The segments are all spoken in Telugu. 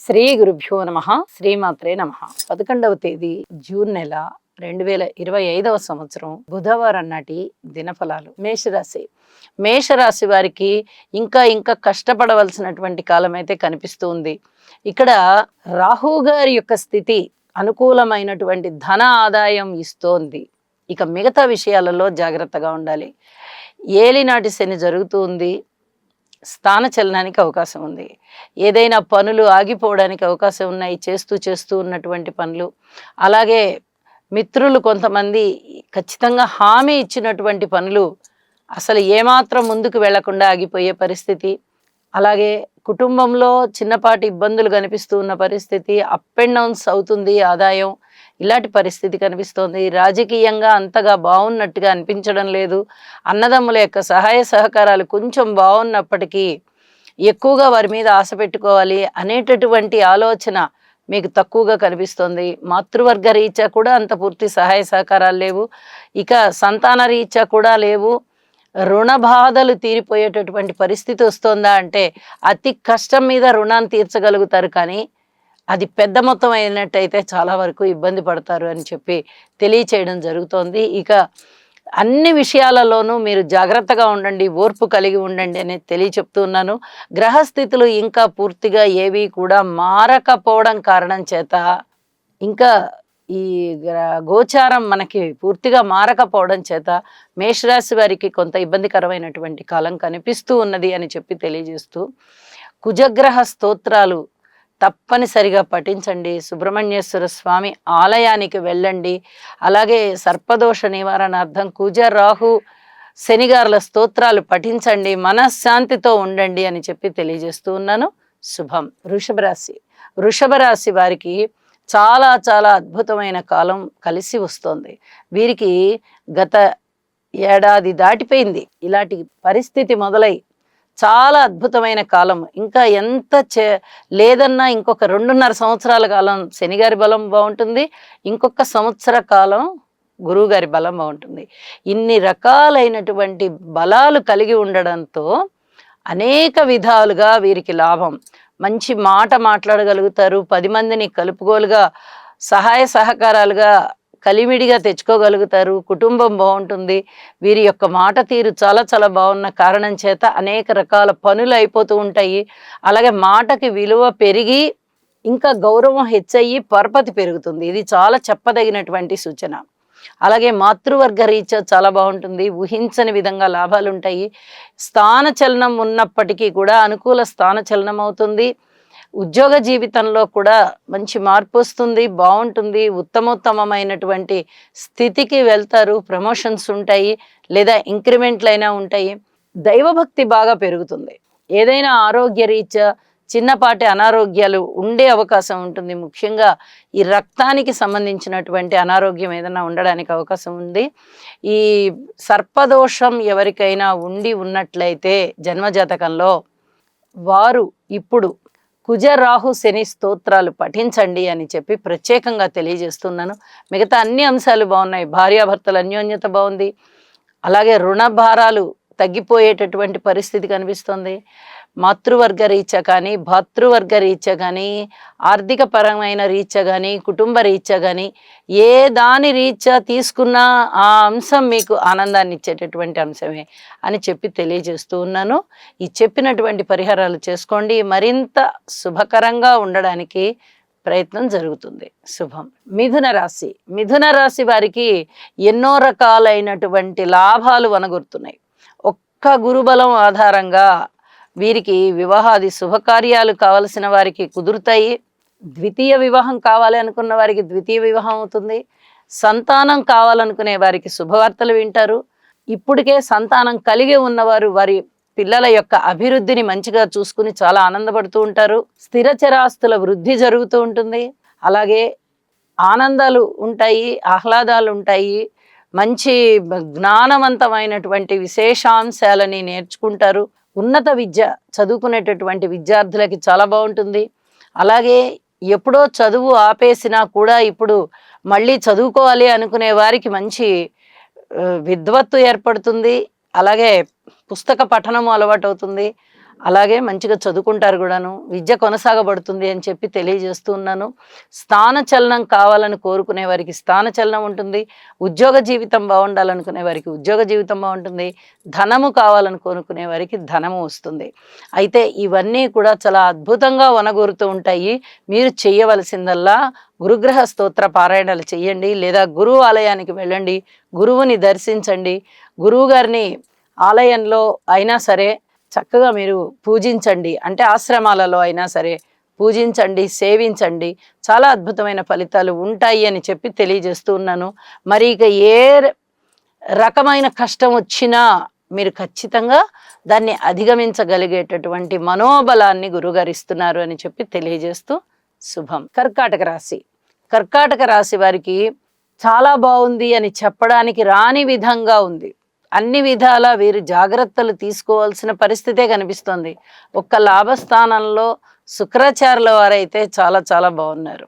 శ్రీ గురుభ్యో నమ. శ్రీమాత్రే నమ. 11వ తేదీ జూన్ నెల 2025వ సంవత్సరం బుధవారం నాటి దినఫలాలు. మేషరాశి వారికి ఇంకా కష్టపడవలసినటువంటి కాలం అయితే కనిపిస్తుంది. ఇక్కడ రాహు గారి యొక్క స్థితి అనుకూలమైనటువంటి ధన ఆదాయం ఇస్తోంది. ఇక మిగతా విషయాలలో జాగ్రత్తగా ఉండాలి. ఏలినాటి శని జరుగుతుంది. స్థాన చలనానికి అవకాశం ఉంది. ఏదైనా పనులు ఆగిపోవడానికి అవకాశం ఉన్నాయి, చేస్తూ ఉన్నటువంటి పనులు. అలాగే మిత్రులు కొంతమంది ఖచ్చితంగా హామీ ఇచ్చినటువంటి పనులు అసలు ఏమాత్రం ముందుకు వెళ్లకుండా ఆగిపోయే పరిస్థితి. అలాగే కుటుంబంలో చిన్నపాటి ఇబ్బందులు కనిపిస్తూ ఉన్న పరిస్థితి, అప్ అండ్ డౌన్స్ అవుతుంది ఆదాయం, ఇలాంటి పరిస్థితి కనిపిస్తోంది. రాజకీయంగా అంతగా బాగున్నట్టుగా అనిపించడం లేదు. అన్నదమ్ముల యొక్క సహాయ సహకారాలు కొంచెం బాగున్నప్పటికీ ఎక్కువగా వారి మీద ఆశ పెట్టుకోవాలి అనేటటువంటి ఆలోచన మీకు తక్కువగా కనిపిస్తోంది. మాతృవర్గ రీత్యా కూడా అంత పూర్తి సహాయ సహకారాలు లేవు. ఇక సంతాన రీత్యా కూడా లేవు. రుణ బాధలు తీరిపోయేటటువంటి పరిస్థితి వస్తుందా అంటే అతి కష్టం మీద రుణాన్ని తీర్చగలుగుతారు, కానీ అది పెద్ద మొత్తం అయినట్టయితే చాలా వరకు ఇబ్బంది పడతారు అని చెప్పి తెలియచేయడం జరుగుతోంది. ఇక అన్ని విషయాలలోనూ మీరు జాగ్రత్తగా ఉండండి, ఓర్పు కలిగి ఉండండి అనేది తెలియచెప్తూ ఉన్నాను. గ్రహస్థితులు ఇంకా పూర్తిగా ఏవి కూడా మారకపోవడం కారణం చేత, ఇంకా ఈ గోచారం మనకి పూర్తిగా మారకపోవడం చేత మేషరాశి వారికి కొంత ఇబ్బందికరమైనటువంటి కాలం కనిపిస్తూ ఉన్నది అని చెప్పి తెలియజేస్తూ, కుజగ్రహ స్తోత్రాలు తప్పనిసరిగా పఠించండి. సుబ్రహ్మణ్యేశ్వర స్వామి ఆలయానికి వెళ్ళండి. అలాగే సర్పదోష నివారణార్థం కుజ రాహు శనిగారుల స్తోత్రాలు పఠించండి. మనశ్శాంతితో ఉండండి అని చెప్పి తెలియజేస్తూ ఉన్నాను. శుభం. వృషభ రాశి వారికి చాలా అద్భుతమైన కాలం కలిసి వస్తోంది. వీరికి గత ఏడాది దాటిపోయింది ఇలాంటి పరిస్థితి మొదలై, చాలా అద్భుతమైన కాలం. ఇంకా ఎంత లేదన్నా ఇంకొక 2.5 సంవత్సరాల కాలం శనిగారి బలం బాగుంటుంది, ఇంకొక సంవత్సర కాలం గురువుగారి బలం బాగుంటుంది. ఇన్ని రకాలైనటువంటి బలాలు కలిగి ఉండడంతో అనేక విధాలుగా వీరికి లాభం. మంచి మాట మాట్లాడగలుగుతారు, 10 మందిని కలుపుగోలుగా సహాయ సహకారాలుగా కలిమిడిగా తెచ్చుకోగలుగుతారు, కుటుంబం బాగుంటుంది. వీరి యొక్క మాట తీరు చాలా బాగున్న కారణం చేత అనేక రకాల పనులు అయిపోతూ ఉంటాయి. అలాగే మాటకి విలువ పెరిగి ఇంకా గౌరవం హెచ్చయి పరపతి పెరుగుతుంది. ఇది చాలా చెప్పదగినటువంటి సూచన. అలాగే మాతృవర్గ రీత్యా చాలా బాగుంటుంది. ఊహించని విధంగా లాభాలు ఉంటాయి. స్థాన చలనం ఉన్నప్పటికీ కూడా అనుకూల స్థాన చలనం అవుతుంది. ఉద్యోగ జీవితంలో కూడా మంచి మార్పు వస్తుంది, బాగుంటుంది. ఉత్తమోత్తమైనటువంటి స్థితికి వెళ్తారు. ప్రమోషన్స్ ఉంటాయి, లేదా ఇంక్రిమెంట్లు అయినా ఉంటాయి. దైవభక్తి బాగా పెరుగుతుంది. ఏదైనా ఆరోగ్య రీత్యా చిన్నపాటి అనారోగ్యాలు ఉండే అవకాశం ఉంటుంది. ముఖ్యంగా ఈ రక్తానికి సంబంధించినటువంటి అనారోగ్యం ఏదైనా ఉండడానికి అవకాశం ఉంది. ఈ సర్పదోషం ఎవరికైనా ఉన్నట్లయితే జన్మజాతకంలో వారు ఇప్పుడు కుజ రాహు శని స్తోత్రాలు పఠించండి అని చెప్పి ప్రత్యేకంగా తెలియజేస్తున్నాను. మిగతా అన్ని అంశాలు బాగున్నాయి. భార్యాభర్తల అన్యోన్యత బాగుంది. అలాగే రుణ భారాలు తగ్గిపోయేటటువంటి పరిస్థితి కనిపిస్తుంది. మాతృవర్గ రీత్యా కానీ, భాతృవర్గ రీత్యా కానీ, ఆర్థిక పరమైన రీత్యా కానీ, కుటుంబ రీత్యా కానీ, ఏ దాని రీత్యా తీసుకున్నా ఆ అంశం మీకు ఆనందాన్ని ఇచ్చేటటువంటి అంశమే అని చెప్పి తెలియజేస్తూ ఉన్నాను. ఈ చెప్పినటువంటి పరిహారాలు చేసుకోండి. మరింత శుభకరంగా ఉండడానికి ప్రయత్నం జరుగుతుంది. శుభం. మిథున రాశి వారికి ఎన్నో రకాలైనటువంటి లాభాలు వనగొరుతున్నాయి. ఒక్క గురుబలం ఆధారంగా వీరికి వివాహాది శుభకార్యాలు కావలసిన వారికి కుదురుతాయి. ద్వితీయ వివాహం కావాలి అనుకున్న వారికి ద్వితీయ వివాహం అవుతుంది. సంతానం కావాలనుకునే వారికి శుభవార్తలు వింటారు. ఇప్పటికే సంతానం కలిగి ఉన్నవారు వారి పిల్లల యొక్క అభివృద్ధిని మంచిగా చూసుకుని చాలా ఆనందపడుతూ ఉంటారు. స్థిరచరాస్తుల వృద్ధి జరుగుతూ ఉంటుంది. అలాగే ఆనందాలు ఉంటాయి, ఆహ్లాదాలు ఉంటాయి. మంచి జ్ఞానవంతమైనటువంటి విశేషాంశాలని నేర్చుకుంటారు. ఉన్నత విద్య చదువుకునేటటువంటి విద్యార్థులకి చాలా బాగుంటుంది. అలాగే ఎప్పుడో చదువు ఆపేసినా కూడా ఇప్పుడు మళ్ళీ చదువుకోవాలి అనుకునే వారికి మంచి విద్వత్తు ఏర్పడుతుంది. అలాగే పుస్తక పఠనము అలవాటు అవుతుంది. అలాగే మంచిగా చదువుకుంటారు కూడాను. విద్య కొనసాగబడుతుంది అని చెప్పి తెలియజేస్తూ ఉన్నాను. స్థానచలనం కావాలని కోరుకునే వారికి స్థానచలనం ఉంటుంది. ఉద్యోగ జీవితం బాగుండాలనుకునే వారికి ఉద్యోగ జీవితం బాగుంటుంది. ధనము కావాలని కోరుకునే వారికి ధనము వస్తుంది. అయితే ఇవన్నీ కూడా చాలా అద్భుతంగా వనగూరుతూ ఉంటాయి. మీరు చేయవలసిందల్లా గురుగ్రహ స్తోత్ర పారాయణలు చేయండి, లేదా గురువు ఆలయానికి వెళ్ళండి, గురువుని దర్శించండి. గురువు గారిని ఆలయంలో అయినా సరే చక్కగా మీరు పూజించండి, అంటే ఆశ్రమాలలో అయినా సరే పూజించండి, సేవించండి. చాలా అద్భుతమైన ఫలితాలు ఉంటాయి అని చెప్పి తెలియజేస్తూ ఉన్నాను. మరి ఇక ఏ రకమైన కష్టం వచ్చినా మీరు ఖచ్చితంగా దాన్ని అధిగమించగలిగేటటువంటి మనోబలాన్ని గురుగారు ఇస్తున్నారు అని చెప్పి తెలియజేస్తూ శుభం. కర్కాటక రాశి. కర్కాటక రాశి వారికి చాలా బాగుంది అని చెప్పడానికి రాని విధంగా ఉంది. అన్ని విధాలా వీరు జాగ్రత్తలు తీసుకోవాల్సిన పరిస్థితే కనిపిస్తుంది. ఒక్క లాభస్థానంలో శుక్రాచార్యుల వారైతే చాలా చాలా బాగున్నారు.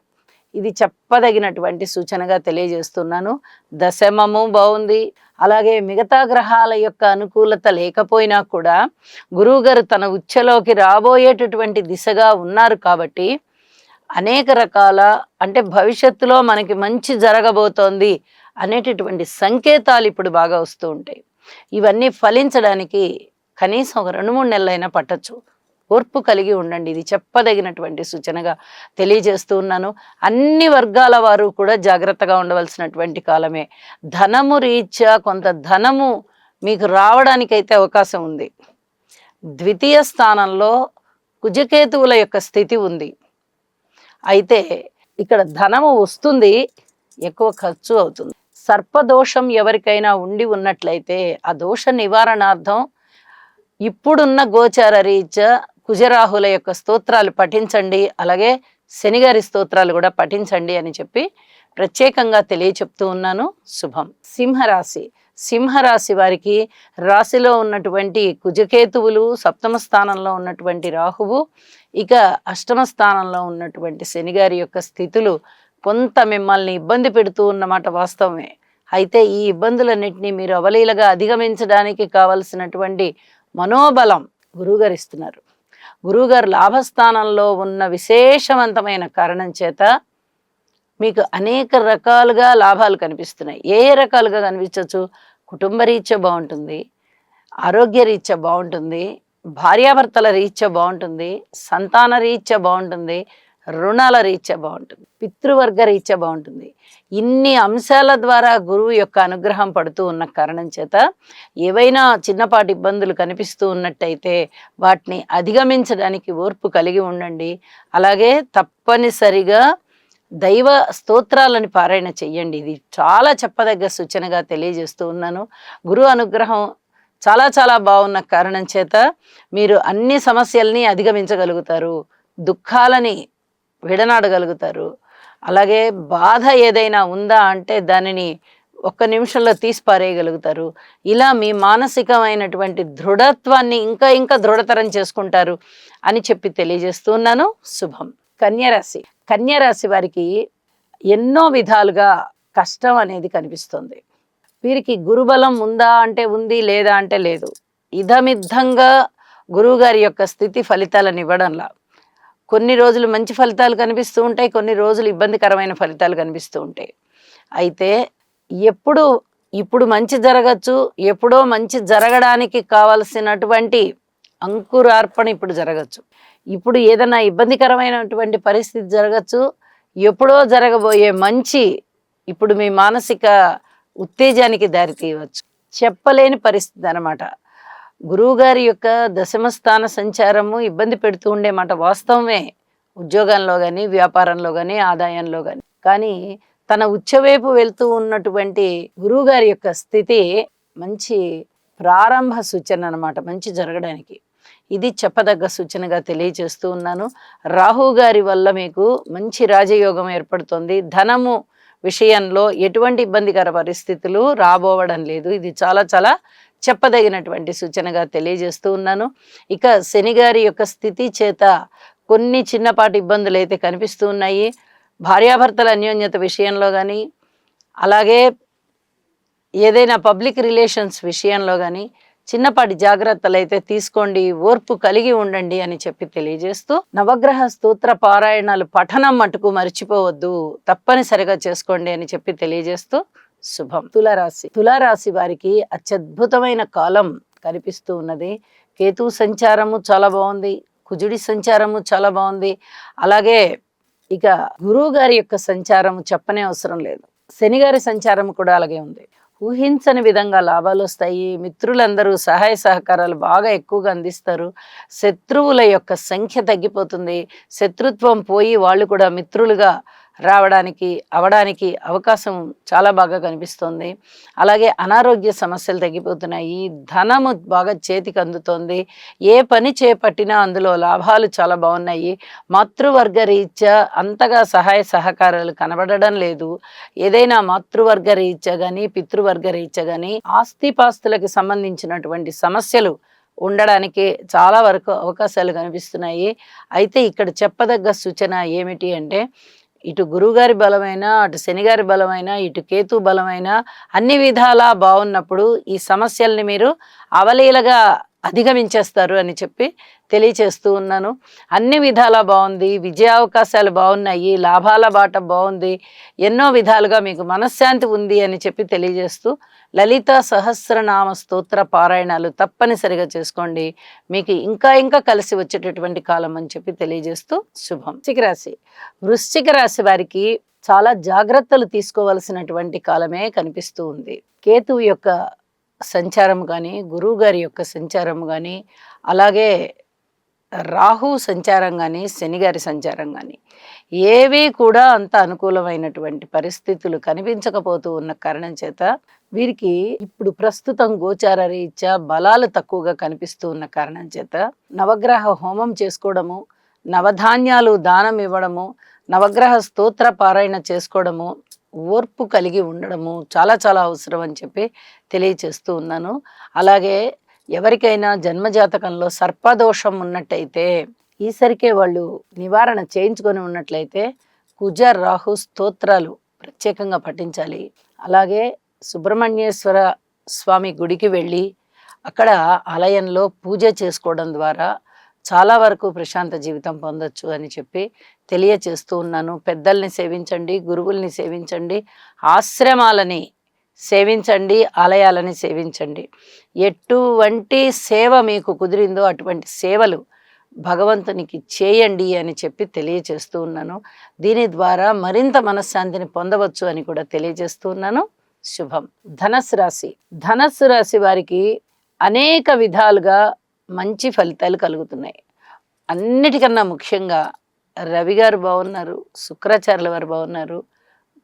ఇది చెప్పదగినటువంటి సూచనగా తెలియజేస్తున్నాను. దశమము బాగుంది. అలాగే మిగతా గ్రహాల యొక్క అనుకూలత లేకపోయినా కూడా గురువుగారు తన ఉచ్ఛలోకి రాబోయేటటువంటి దిశగా ఉన్నారు కాబట్టి అనేక రకాల, అంటే భవిష్యత్తులో మనకి మంచి జరగబోతోంది అనేటటువంటి సంకేతాలు ఇప్పుడు బాగా వస్తూ ఉంటాయి. ఇవన్నీ ఫలించడానికి కనీసం ఒక 2-3 నెలలైనా పట్టచ్చు. ఓర్పు కలిగి ఉండండి. ఇది చెప్పదగినటువంటి సూచనగా తెలియజేస్తూ ఉన్నాను. అన్ని వర్గాల వారు కూడా జాగ్రత్తగా ఉండవలసినటువంటి కాలమే. ధనము రీత్యా కొంత ధనము మీకు రావడానికైతే అవకాశం ఉంది. ద్వితీయ స్థానంలో కుజకేతువుల యొక్క స్థితి ఉంది. అయితే ఇక్కడ ధనము వస్తుంది, ఎక్కువ ఖర్చు అవుతుంది. సర్పదోషం ఎవరికైనా ఉండి ఉన్నట్లయితే ఆ దోష నివారణార్థం ఇప్పుడున్న గోచార రీత్యా కుజరాహుల యొక్క స్తోత్రాలు పఠించండి, అలాగే శనిగారి స్తోత్రాలు కూడా పఠించండి అని చెప్పి ప్రత్యేకంగా తెలియచెప్తూ ఉన్నాను. శుభం. సింహరాశి. సింహరాశి వారికి రాశిలో ఉన్నటువంటి కుజకేతువులు, సప్తమ స్థానంలో ఉన్నటువంటి రాహువు, ఇక అష్టమ స్థానంలో ఉన్నటువంటి శనిగారి యొక్క స్థితులు కొంత మిమ్మల్ని ఇబ్బంది పెడుతూ ఉన్నమాట వాస్తవమే. అయితే ఈ ఇబ్బందులన్నింటినీ మీరు అవలీలగా అధిగమించడానికి కావలసినటువంటి మనోబలం గురువుగారు ఇస్తున్నారు. గురువుగారు లాభస్థానంలో ఉన్న విశేషవంతమైన కారణం చేత మీకు అనేక రకాలుగా లాభాలు కనిపిస్తున్నాయి. ఏ రకాలుగా కనిపించవచ్చు? కుటుంబ రీత్యా బాగుంటుంది, ఆరోగ్య రీత్యా బాగుంటుంది, భార్యాభర్తల రీత్యా బాగుంటుంది, సంతాన రీత్యా బాగుంటుంది, రుణాల రీత్యా బాగుంటుంది, పితృవర్గ రీత్యా బాగుంటుంది. ఇన్ని అంశాల ద్వారా గురువు యొక్క అనుగ్రహం పడుతూ ఉన్న కారణం చేత ఏవైనా చిన్నపాటి ఇబ్బందులు కనిపిస్తూ ఉన్నట్టయితే వాటిని అధిగమించడానికి ఓర్పు కలిగి ఉండండి. అలాగే తప్పనిసరిగా దైవ స్తోత్రాలని పారాయణ చెయ్యండి. ఇది చాలా చెప్పదగ్గ సూచనగా తెలియజేస్తూ ఉన్నాను. గురు అనుగ్రహం చాలా చాలా బాగున్న కారణం చేత మీరు అన్ని సమస్యల్ని అధిగమించగలుగుతారు, దుఃఖాలని విడనాడగలుగుతారు. అలాగే బాధ ఏదైనా ఉందా అంటే దానిని ఒక్క నిమిషంలో తీసి పారేయగలుగుతారు. ఇలా మీ మానసికమైనటువంటి దృఢత్వాన్ని ఇంకా ఇంకా దృఢతరం చేసుకుంటారు అని చెప్పి తెలియజేస్తున్నాను. శుభం. కన్యరాశి. కన్యరాశి వారికి ఎన్నో విధాలుగా కష్టం అనేది కనిపిస్తుంది. వీరికి గురుబలం ఉందా అంటే ఉంది, లేదా అంటే లేదు. ఇదమిద్దంగా గురువుగారి యొక్క స్థితి ఫలితాలను ఇవ్వడంలా కొన్ని రోజులు మంచి ఫలితాలు కనిపిస్తూ ఉంటాయి, కొన్ని రోజులు ఇబ్బందికరమైన ఫలితాలు కనిపిస్తూ ఉంటాయి. అయితే ఇప్పుడు మంచి జరగచ్చు, ఎప్పుడో మంచి జరగడానికి కావలసినటువంటి అంకురార్పణ ఇప్పుడు జరగచ్చు. ఇప్పుడు ఏదైనా ఇబ్బందికరమైనటువంటి పరిస్థితి జరగచ్చు, ఎప్పుడో జరగబోయే మంచి ఇప్పుడు మీ మానసిక ఉత్తేజానికి దారి తీయవచ్చు. చెప్పలేని పరిస్థితి అన్నమాట. గురువుగారి యొక్క దశమస్థాన సంచారము ఇబ్బంది పెడుతూ ఉండే మాట వాస్తవమే. ఉద్యోగంలో కానీ, వ్యాపారంలో కానీ, ఆదాయంలో కానీ. కానీ తన ఉచ్చవైపు వెళ్తూ ఉన్నటువంటి గురువుగారి యొక్క స్థితి మంచి ప్రారంభ సూచన అన్నమాట, మంచి జరగడానికి. ఇది చెప్పదగ్గ సూచనగా తెలియజేస్తూ ఉన్నాను. రాహు గారి వల్ల మీకు మంచి రాజయోగం ఏర్పడుతుంది. ధనము విషయంలో ఎటువంటి ఇబ్బందికర పరిస్థితులు రాబోవడం లేదు. ఇది చాలా చాలా చెప్పదగినటువంటి సూచనగా తెలియజేస్తూ ఉన్నాను. ఇక శనిగారి యొక్క స్థితి చేత కొన్ని చిన్నపాటి ఇబ్బందులు అయితే కనిపిస్తూ ఉన్నాయి. భార్యాభర్తల అన్యోన్యత విషయంలో కానీ, అలాగే ఏదైనా పబ్లిక్ రిలేషన్స్ విషయంలో కానీ చిన్నపాటి జాగ్రత్తలు అయితే తీసుకోండి, ఓర్పు కలిగి ఉండండి అని చెప్పి తెలియజేస్తూ, నవగ్రహ స్తోత్ర పారాయణాలు పఠనం మటుకు మర్చిపోవద్దు, తప్పనిసరిగా చేసుకోండి అని చెప్పి తెలియజేస్తూ శుభం. తులారాశి వారికి అత్యద్భుతమైన కాలం కనిపిస్తూ ఉన్నది. కేతు సంచారము చాలా బాగుంది, కుజుడి సంచారము చాలా బాగుంది. అలాగే ఇక గురువు గారి యొక్క సంచారము చెప్పనే అవసరం లేదు. శని గారి సంచారం కూడా అలాగే ఉంది. ఊహించని విధంగా లాభాలు వస్తాయి. మిత్రులందరూ సహాయ సహకారాలు బాగా ఎక్కువగా అందిస్తారు. శత్రువుల యొక్క సంఖ్య తగ్గిపోతుంది. శత్రుత్వం పోయి వాళ్ళు కూడా మిత్రులుగా అవడానికి అవకాశం చాలా బాగా కనిపిస్తుంది. అలాగే అనారోగ్య సమస్యలు తగ్గిపోతున్నాయి. ధనము బాగా చేతికి అందుతోంది. ఏ పని చేపట్టినా అందులో లాభాలు చాలా బాగున్నాయి. మాతృవర్గ రీత్యా అంతగా సహాయ సహకారాలు కనబడడం లేదు. ఏదైనా మాతృవర్గ రీత్యా కానీ పితృవర్గ రీత్యా కానీ ఆస్తిపాస్తులకు సంబంధించినటువంటి సమస్యలు ఉండడానికి చాలా వరకు అవకాశాలు కనిపిస్తున్నాయి. అయితే ఇక్కడ చెప్పదగ్గ సూచన ఏమిటి అంటే, ఇటు గురువుగారి బలమైన, అటు శనిగారి బలమైన, ఇటు కేతు బలమైన అన్ని విధాలా బాగున్నప్పుడు ఈ సమస్యల్ని మీరు అవలీలగా అధిగమించేస్తారు అని చెప్పి తెలియచేస్తూ ఉన్నాను. అన్ని విధాలా బాగుంది, విజయావకాశాలు బాగున్నాయి, లాభాల బాట బాగుంది, ఎన్నో విధాలుగా మీకు మనశ్శాంతి ఉంది అని చెప్పి తెలియజేస్తూ, లలిత సహస్రనామ స్తోత్ర పారాయణాలు తప్పనిసరిగా చేసుకోండి. మీకు ఇంకా ఇంకా కలిసి వచ్చేటటువంటి కాలం అని చెప్పి తెలియజేస్తూ శుభం. వృశ్చిక రాశి వారికి చాలా జాగ్రత్తలు తీసుకోవలసినటువంటి కాలమే కనిపిస్తూ ఉంది. కేతువు యొక్క సంచారం కానీ, గురువు గారి యొక్క సంచారం కానీ, అలాగే రాహు సంచారం కానీ, శని గారి సంచారం కానీ ఏవి కూడా అంత అనుకూలమైనటువంటి పరిస్థితులు కనిపించకపోతూ ఉన్న కారణం చేత వీరికి ఇప్పుడు ప్రస్తుతం గోచార రీత్యా బలాలు తక్కువగా కనిపిస్తూ ఉన్న కారణం చేత నవగ్రహ హోమం చేసుకోవడము, నవధాన్యాలు దానం ఇవ్వడము, నవగ్రహ స్తోత్ర పారాయణ చేసుకోవడము, ఓర్పు కలిగి ఉండడము చాలా చాలా అవసరం అని చెప్పి తెలియచేస్తూ ఉన్నాను. అలాగే ఎవరికైనా జన్మజాతకంలో సర్పదోషం ఉన్నట్టయితే ఈసరికే వాళ్ళు నివారణ చేయించుకొని ఉన్నట్లయితే కుజ రాహు స్తోత్రాలు ప్రత్యేకంగా పఠించాలి. అలాగే సుబ్రహ్మణ్యేశ్వర స్వామి గుడికి వెళ్ళి అక్కడ ఆలయంలో పూజ చేసుకోవడం ద్వారా చాలా వరకు ప్రశాంత జీవితం పొందొచ్చు అని చెప్పి తెలియచేస్తూ ఉన్నాను. పెద్దల్ని సేవించండి, గురువుల్ని సేవించండి, ఆశ్రమాలని సేవించండి, ఆలయాలని సేవించండి. ఎటువంటి సేవ మీకు కుదిరిందో అటువంటి సేవలు భగవంతునికి చేయండి అని చెప్పి తెలియచేస్తూ ఉన్నాను. దీని ద్వారా మరింత మనశ్శాంతిని పొందవచ్చు అని కూడా తెలియజేస్తూ ఉన్నాను. శుభం. ధనస్సు రాశి వారికి అనేక విధాలుగా మంచి ఫలితాలు కలుగుతున్నాయి. అన్నిటికన్నా ముఖ్యంగా రవి గారు బాగున్నారు, శుక్రాచార్యుల వారు బాగున్నారు,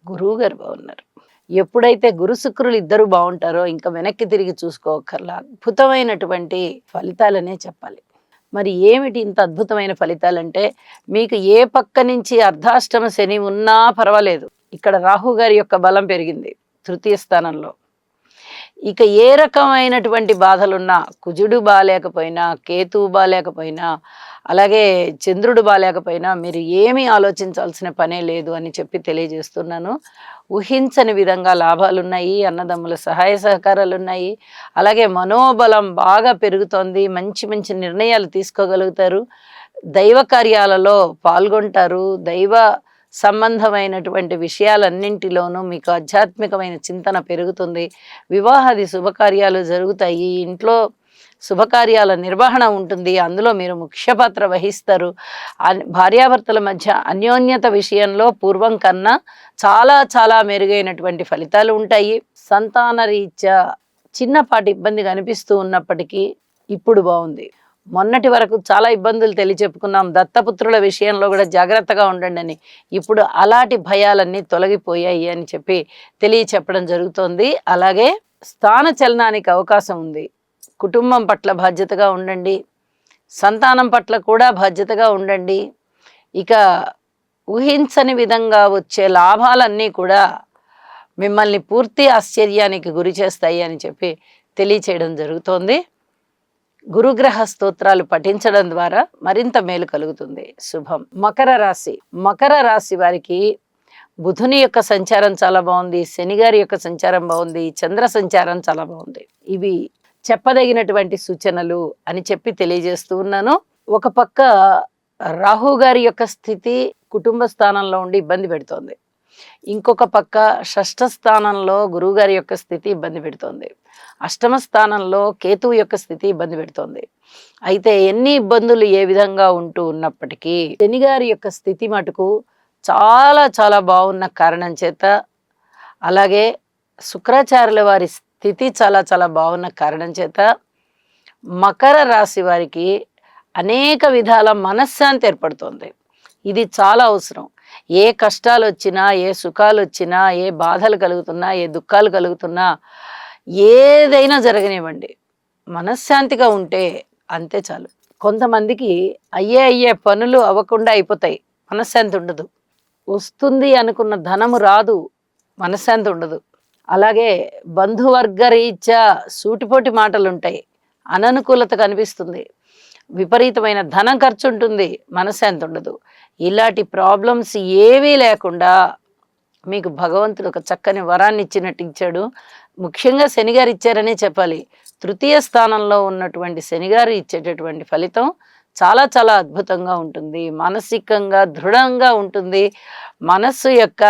గురువు గారు బాగున్నారు. ఎప్పుడైతే గురు శుక్రులు ఇద్దరు బాగుంటారో ఇంకా వెనక్కి తిరిగి చూసుకోకర్లా అద్భుతమైనటువంటి ఫలితాలనే చెప్పాలి. మరి ఏమిటి ఇంత అద్భుతమైన ఫలితాలంటే, మీకు ఏ పక్క నుంచి అర్ధాష్టమ శని ఉన్నా పర్వాలేదు, ఇక్కడ రాహు గారి యొక్క బలం పెరిగింది తృతీయ స్థానంలో. ఇక ఏ రకమైనటువంటి బాధలున్నా, కుజుడు బాలేకపోయినా, కేతువు బాలేకపోయినా, అలాగే చంద్రుడు బాలేకపోయినా మీరు ఏమీ ఆలోచించాల్సిన పనే లేదు అని చెప్పి తెలియజేస్తున్నాను. ఊహించని విధంగా లాభాలున్నాయి, అన్నదమ్ముల సహాయ సహకారాలు ఉన్నాయి. అలాగే మనోబలం బాగా పెరుగుతోంది, మంచి మంచి నిర్ణయాలు తీసుకోగలుగుతారు, దైవ కార్యాలలో పాల్గొంటారు, దైవ సంబంధమైనటువంటి విషయాలన్నింటిలోనూ మీకు ఆధ్యాత్మికమైన చింతన పెరుగుతుంది. వివాహాది శుభకార్యాలు జరుగుతాయి, ఇంట్లో శుభకార్యాల నిర్వహణ ఉంటుంది, అందులో మీరు ముఖ్య పాత్ర వహిస్తారు. భార్యాభర్తల మధ్య అన్యోన్యత విషయంలో పూర్వం కన్నా చాలా చాలా మెరుగైనటువంటి ఫలితాలు ఉంటాయి. సంతాన రీత్యా చిన్నపాటి ఇబ్బంది కనిపిస్తూ ఉన్నప్పటికీ ఇప్పుడు బాగుంది. మొన్నటి వరకు చాలా ఇబ్బందులు తెలియచెప్పుకున్నాం, దత్తపుత్రుల విషయంలో కూడా జాగ్రత్తగా ఉండండి అని. ఇప్పుడు అలాంటి భయాలన్నీ తొలగిపోయాయి అని చెప్పి తెలియచెప్పడం జరుగుతోంది. అలాగే స్థాన చలనానికి అవకాశం ఉంది. కుటుంబం పట్ల బాధ్యతగా ఉండండి, సంతానం పట్ల కూడా బాధ్యతగా ఉండండి. ఇక ఊహించని విధంగా వచ్చే లాభాలన్నీ కూడా మిమ్మల్ని పూర్తి ఆశ్చర్యానికి గురి చేస్తాయి అని చెప్పి తెలియచేయడం జరుగుతోంది. గురుగ్రహ స్తోత్రాలు పఠించడం ద్వారా మరింత మేలు కలుగుతుంది. శుభం. మకర రాశి వారికి బుధుని యొక్క సంచారం చాలా బాగుంది, శని గారి యొక్క సంచారం బాగుంది, చంద్ర సంచారం చాలా బాగుంది. ఇవి చెప్పదగినటువంటి సూచనలు అని చెప్పి తెలియజేస్తూ ఉన్నాను. ఒక పక్క రాహు గారి యొక్క స్థితి కుటుంబ స్థానంలో ఉండి ఇబ్బంది పెడుతోంది. ఇంకొక పక్క షష్ఠ స్థానంలో గురువు గారి యొక్క స్థితి ఇబ్బంది పెడుతోంది. అష్టమ స్థానంలో కేతువు యొక్క స్థితి ఇబ్బంది పెడుతోంది. అయితే ఎన్ని ఇబ్బందులు ఏ విధంగా ఉంటూ ఉన్నప్పటికీ శని గారి యొక్క స్థితి మటుకు చాలా చాలా బాగున్న కారణం చేత, అలాగే శుక్రాచార్యుల వారి స్థితి చాలా చాలా బాగున్న కారణం చేత మకర రాశి వారికి అనేక విధాల మనశ్శాంతి ఏర్పడుతుంది. ఇది చాలా అవసరం. ఏ కష్టాలు వచ్చినా, ఏ సుఖాలు వచ్చినా, ఏ బాధలు కలుగుతున్నా, ఏ దుఃఖాలు కలుగుతున్నా, ఏదైనా జరగనివ్వండి, మనశ్శాంతిగా ఉంటే అంతే చాలు. కొంతమందికి అయ్యే పనులు అవ్వకుండా అయిపోతాయి, మనశ్శాంతి ఉండదు. వస్తుంది అనుకున్న ధనము రాదు, మనశ్శాంతి ఉండదు. అలాగే బంధువర్గ రీత్యా సూటిపోటి మాటలు ఉంటాయి, అననుకూలత కనిపిస్తుంది, విపరీతమైన ధనం ఖర్చు ఉంటుంది, మనశ్శాంతి ఉండదు. ఇలాంటి ప్రాబ్లమ్స్ ఏవీ లేకుండా మీకు భగవంతుడు ఒక చక్కని వరాన్ని ఇచ్చినట్టు ఇచ్చాడు. ముఖ్యంగా శనిగారు ఇచ్చారనే చెప్పాలి. తృతీయ స్థానంలో ఉన్నటువంటి శనిగారు ఇచ్చేటటువంటి ఫలితం చాలా చాలా అద్భుతంగా ఉంటుంది. మానసికంగా దృఢంగా ఉంటుంది, మనస్సు యొక్క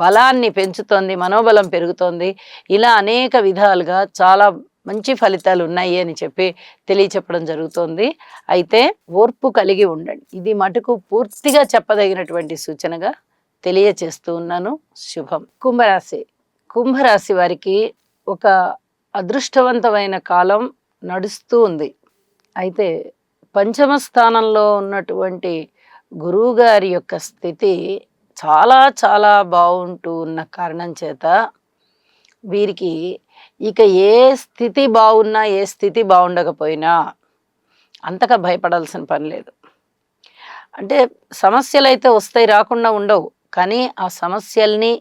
బలాన్ని పెంచుతోంది, మనోబలం పెరుగుతోంది. ఇలా అనేక విధాలుగా చాలా మంచి ఫలితాలు ఉన్నాయి అని చెప్పి తెలియచెప్పడం జరుగుతోంది. అయితే ఓర్పు కలిగి ఉండండి. ఇది మటుకు పూర్తిగా చెప్పదగినటువంటి సూచనగా తెలియచేస్తూ ఉన్నాను. శుభం. కుంభరాశి వారికి ఒక అదృష్టవంతమైన కాలం నడుస్తూ ఉంది. అయితే పంచమ స్థానంలో ఉన్నటువంటి గురువు గారి యొక్క స్థితి చాలా చాలా బాగుంటూ ఉన్న కారణం చేత వీరికి ఇక ఏ స్థితి బాగున్నా, ఏ స్థితి బాగుండకపోయినా అంతగా భయపడాల్సిన పని లేదు. అంటే సమస్యలు అయితే వస్తాయి, రాకుండా ఉండవు. కానీ ఆ సమస్యల్ని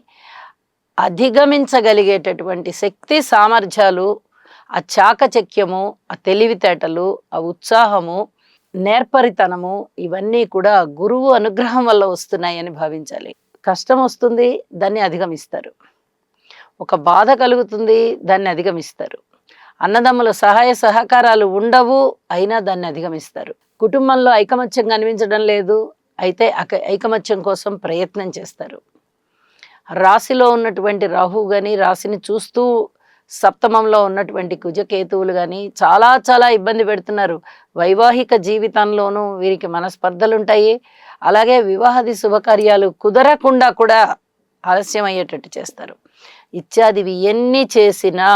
అధిగమించగలిగేటటువంటి శక్తి, సామర్థ్యాలు, ఆ చాకచక్యము, ఆ తెలివితేటలు, ఆ ఉత్సాహము, నేర్పరితనము ఇవన్నీ కూడా గురువు అనుగ్రహం వల్ల వస్తున్నాయని భావించాలి. కష్టం వస్తుంది, దాన్ని అధిగమిస్తారు. ఒక బాధ కలుగుతుంది, దాన్ని అధిగమిస్తారు. అన్నదమ్ముల సహాయ సహకారాలు ఉండవు, అయినా దాన్ని అధిగమిస్తారు. కుటుంబంలో ఐకమత్యం కనిపించడం లేదు, అయితే ఐకమత్యం కోసం ప్రయత్నం చేస్తారు. రాశిలో ఉన్నటువంటి రాహు కానీ, రాశిని చూస్తూ సప్తమంలో ఉన్నటువంటి కుజకేతువులు కానీ చాలా చాలా ఇబ్బంది పెడుతున్నారు. వైవాహిక జీవితంలోనూ వీరికి మనస్పర్ధలు ఉంటాయి. అలాగే వివాహాది శుభకార్యాలు కుదరకుండా కూడా ఆలస్యం అయ్యేటట్టు చేస్తారు. ఇత్యాదివి ఎన్ని చేసినా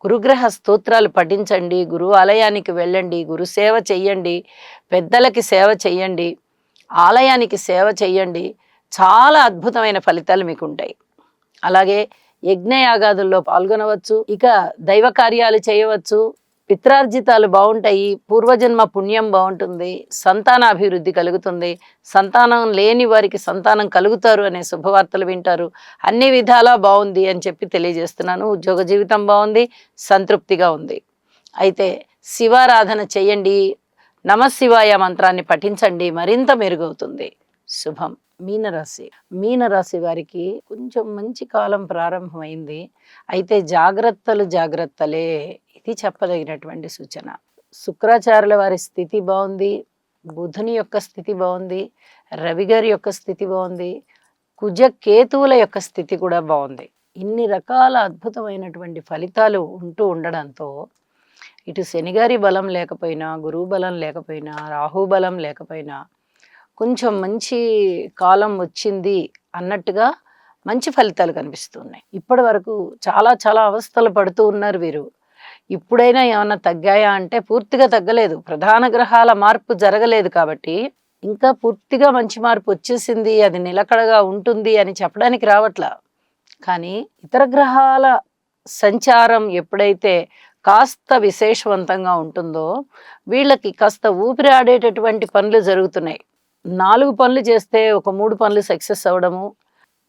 గురుగ్రహ స్తోత్రాలు పఠించండి, గురు ఆలయానికి వెళ్ళండి, గురు సేవ చెయ్యండి, పెద్దలకి సేవ చెయ్యండి, ఆలయానికి సేవ చెయ్యండి. చాలా అద్భుతమైన ఫలితాలు మీకు ఉంటాయి. అలాగే యజ్ఞయాగాదుల్లో పాల్గొనవచ్చు, ఇక దైవ కార్యాలు చేయవచ్చు, పిత్రార్జితాలు బాగుంటాయి, పూర్వజన్మ పుణ్యం బాగుంటుంది, సంతానాభివృద్ధి కలుగుతుంది, సంతానం లేని వారికి సంతానం కలుగుతారు అనే శుభవార్తలు వింటారు. అన్ని విధాలా బాగుంది అని చెప్పి తెలియజేస్తున్నాను. ఉద్యోగ జీవితం బాగుంది, సంతృప్తిగా ఉంది. అయితే శివారాధన చేయండి, నమశివాయ మంత్రాన్ని పఠించండి, మరింత మెరుగవుతుంది. శుభం. మీనరాశి వారికి కొంచెం మంచి కాలం ప్రారంభమైంది. అయితే జాగ్రత్తలే, ఇది చెప్పదగినటువంటి సూచన. శుక్రాచార్యుల వారి స్థితి బాగుంది, బుధుని యొక్క స్థితి బాగుంది, రవి గారి యొక్క స్థితి బాగుంది, కుజ కేతువుల యొక్క స్థితి కూడా బాగుంది. ఇన్ని రకాల అద్భుతమైనటువంటి ఫలితాలు ఉంటూ ఉండడంతో ఇటు శనిగారి బలం లేకపోయినా, గురువు బలం లేకపోయినా, రాహు బలం లేకపోయినా కొంచెం మంచి కాలం వచ్చింది అన్నట్టుగా మంచి ఫలితాలు కనిపిస్తున్నాయి. ఇప్పటి వరకు చాలా చాలా అవస్థలు పడుతూ ఉన్నారు వీరు. ఇప్పుడైనా ఏమన్నా తగ్గాయా అంటే పూర్తిగా తగ్గలేదు. ప్రధాన గ్రహాల మార్పు జరగలేదు కాబట్టి ఇంకా పూర్తిగా మంచి మార్పు వచ్చేసింది, అది నిలకడగా ఉంటుంది అని చెప్పడానికి రావట్లా. కానీ ఇతర గ్రహాల సంచారం ఎప్పుడైతే కాస్త విశేషవంతంగా ఉంటుందో వీళ్ళకి కాస్త ఊపిరి ఆడేటటువంటి పనులు జరుగుతున్నాయి. 4 పనులు చేస్తే ఒక 3 పనులు సక్సెస్ అవ్వడము,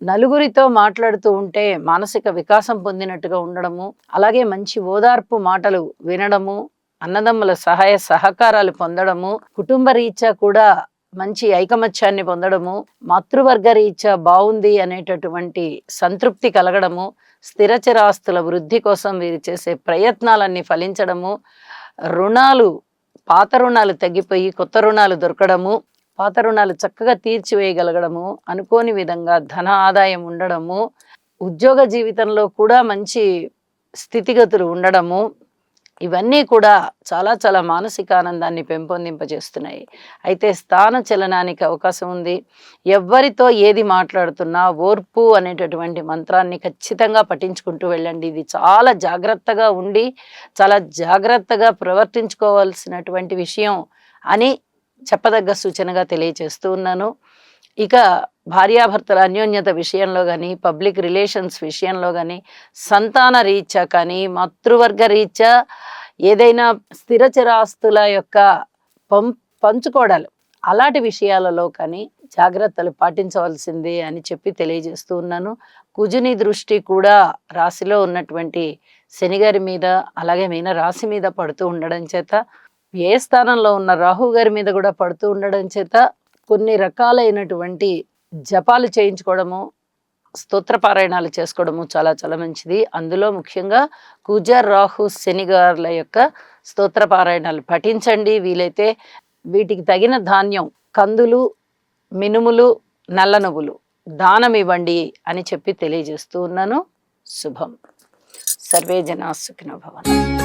నలుగురితో మాట్లాడుతూ ఉంటే మానసిక వికాసం పొందినట్టుగా ఉండడము, అలాగే మంచి ఓదార్పు మాటలు వినడము, అన్నదమ్ముల సహాయ సహకారాలు పొందడము, కుటుంబ రీత్యా కూడా మంచి ఐకమత్యాన్ని పొందడము, మాతృవర్గ రీత్యా బాగుంది అనేటటువంటి సంతృప్తి కలగడము, స్థిరచరాస్తుల వృద్ధి కోసం వీరు చేసే ప్రయత్నాలన్నీ ఫలించడము, రుణాలు పాత రుణాలు తగ్గిపోయి కొత్త రుణాలు దొరకడము, పాత రుణాలు చక్కగా తీర్చివేయగలగడము, అనుకోని విధంగా ధన ఆదాయం ఉండడము, ఉద్యోగ జీవితంలో కూడా మంచి స్థితిగతులు ఉండడము, ఇవన్నీ కూడా చాలా చాలా మానసిక ఆనందాన్ని పెంపొందింపజేస్తున్నాయి. అయితే స్థాన చలనానికి అవకాశం ఉంది. ఎవ్వరితో ఏది మాట్లాడుతున్నా ఓర్పు అనేటటువంటి మంత్రాన్ని ఖచ్చితంగా పఠించుకుంటూ వెళ్ళండి. ఇది చాలా జాగ్రత్తగా ఉండి చాలా జాగ్రత్తగా ప్రవర్తించుకోవాల్సినటువంటి విషయం అని చెప్పదగ్గ సూచనగా తెలియజేస్తూ ఉన్నాను. ఇక భార్యాభర్తల అన్యోన్యత విషయంలో కానీ, పబ్లిక్ రిలేషన్స్ విషయంలో కానీ, సంతాన రీత్యా కానీ, మాతృవర్గ రీత్యా ఏదైనా స్థిరచరాస్తుల యొక్క పంచుకోవడాలు అలాంటి విషయాలలో కానీ జాగ్రత్తలు పాటించవలసిందే అని చెప్పి తెలియజేస్తూ ఉన్నాను. కుజుని దృష్టి కూడా రాశిలో ఉన్నటువంటి శనిగారి మీద, అలాగే మీన రాశి మీద పడుతూ ఉండడం చేత, ఏ స్థానంలో ఉన్న రాహు గారి మీద కూడా పడుతూ ఉండడం చేత కొన్ని రకాలైనటువంటి జపాలు చేయించుకోవడము, స్తోత్రపారాయణాలు చేసుకోవడము చాలా చాలా మంచిది. అందులో ముఖ్యంగా కుజ రాహు శనిగారుల యొక్క స్తోత్రపారాయణాలు పఠించండి. వీలైతే వీటికి తగిన ధాన్యం, కందులు, మినుములు, నల్ల నువ్వులు దానం ఇవ్వండి అని చెప్పి తెలియజేస్తూ ఉన్నాను. శుభం. సర్వే జనా సుఖినో భవంతు.